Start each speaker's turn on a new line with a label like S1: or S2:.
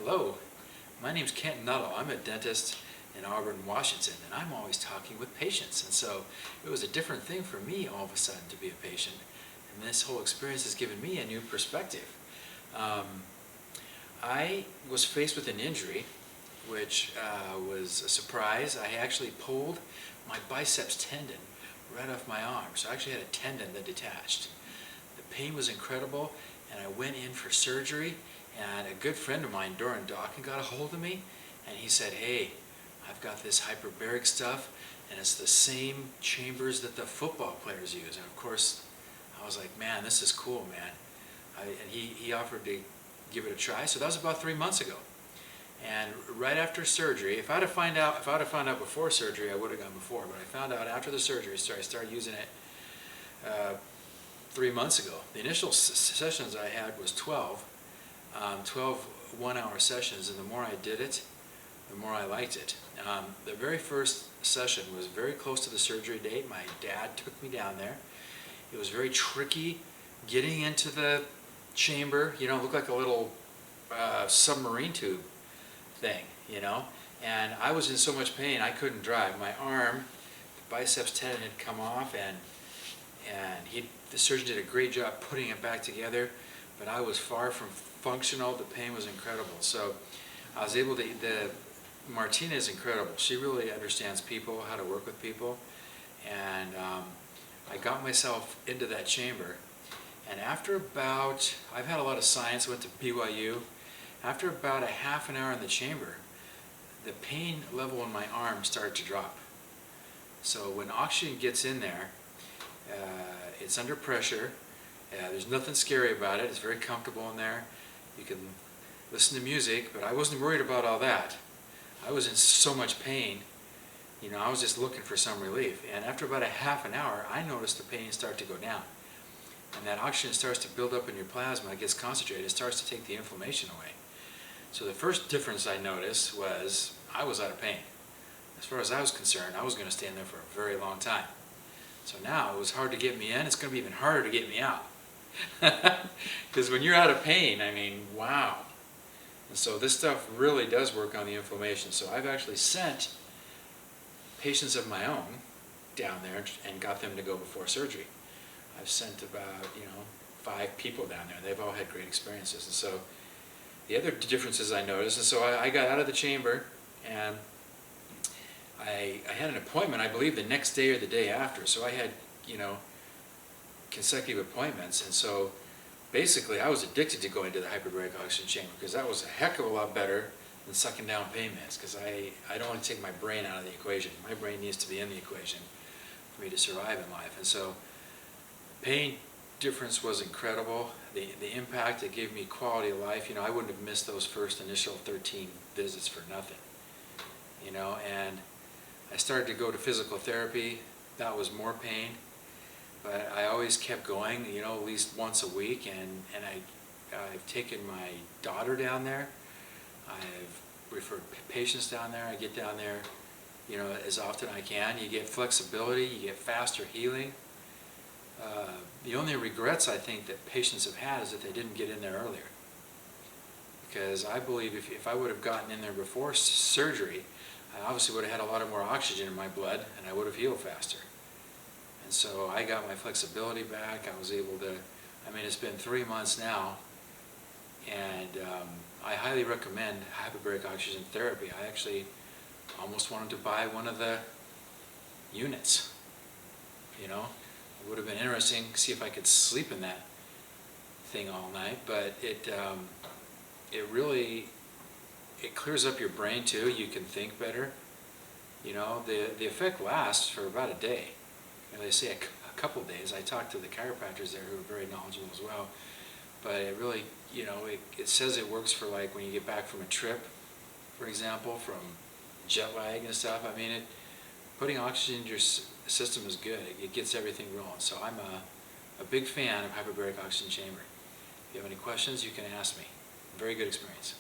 S1: Hello, my name's Kent Nuttall. I'm a dentist in Auburn, Washington, and I'm always talking with patients. And so it was a different thing for me all of a sudden to be a patient. And this whole experience has given me a new perspective. I was faced with an injury, which was a surprise. I actually pulled my biceps tendon right off my arm. So I actually had a tendon that detached. The pain was incredible, and I went in for surgery. And a good friend of mine, Doran Dawkins, got a hold of me, and he said, "Hey, I've got this hyperbaric stuff, and it's the same chambers that the football players use." And of course, I was like, "Man, this is cool, man." And he offered to give it a try. So that was about 3 months ago. And right after surgery, if I'd have found out before surgery, I would have gone before. But I found out after the surgery, so I started using it 3 months ago. The initial sessions I had was 12 one-hour sessions, and the more I did it, the more I liked it. The very first session was very close to the surgery date. My dad took me down there. It was very tricky getting into the chamber. You know, it looked like a little submarine tube thing, you know, and I was in so much pain I couldn't drive. My arm, the biceps tendon had come off, and the surgeon did a great job putting it back together, but I was far from functional. The pain was incredible. So I was able to, Martina is incredible. She really understands people, how to work with people, and I got myself into that chamber. And after about, I've had a lot of science, went to BYU. After about a half an hour in the chamber, the pain level in my arm started to drop. So when oxygen gets in there, it's under pressure. There's nothing scary about it. It's very comfortable in there. You can listen to music, but I wasn't worried about all that. I was in so much pain, you know, I was just looking for some relief. And after about a half an hour, I noticed the pain start to go down. And that oxygen starts to build up in your plasma, it gets concentrated, it starts to take the inflammation away. So the first difference I noticed was I was out of pain. As far as I was concerned, I was going to stay in there for a very long time. So now it was hard to get me in, it's going to be even harder to get me out. Because when you're out of pain, I mean, wow. And so this stuff really does work on the inflammation. So I've actually sent patients of my own down there and got them to go before surgery. I've sent about, 5 people down there. They've all had great experiences. And so the other differences I noticed, and so I got out of the chamber, and I had an appointment, I believe, the next day or the day after. So I had, consecutive appointments, and so basically I was addicted to going to the hyperbaric oxygen chamber because that was a heck of a lot better than sucking down pain meds, because I don't want to take my brain out of the equation. My brain needs to be in the equation for me to survive in life. And so pain difference was incredible. The impact it gave me quality of life. I wouldn't have missed those first initial 13 visits for nothing. And I started to go to physical therapy. That was more pain. But I always kept going, at least once a week, and I've taken my daughter down there. I've referred patients down there. I get down there, as often as I can. You get flexibility, you get faster healing. The only regrets I think that patients have had is that they didn't get in there earlier. Because I believe if I would have gotten in there before surgery, I obviously would have had a lot more oxygen in my blood, and I would have healed faster. And so I got my flexibility back. I was able to, it's been 3 months now, and I highly recommend hyperbaric oxygen therapy. I actually almost wanted to buy one of the units. It would have been interesting to see if I could sleep in that thing all night, but it really clears up your brain too. You can think better. The effect lasts for about a day. They say a couple days. I talked to the chiropractors there who are very knowledgeable as well. But it really, it says it works for like when you get back from a trip, for example, from jet lag and stuff. Putting oxygen in your system is good. It gets everything rolling. So I'm a big fan of hyperbaric oxygen chamber. If you have any questions, you can ask me. Very good experience.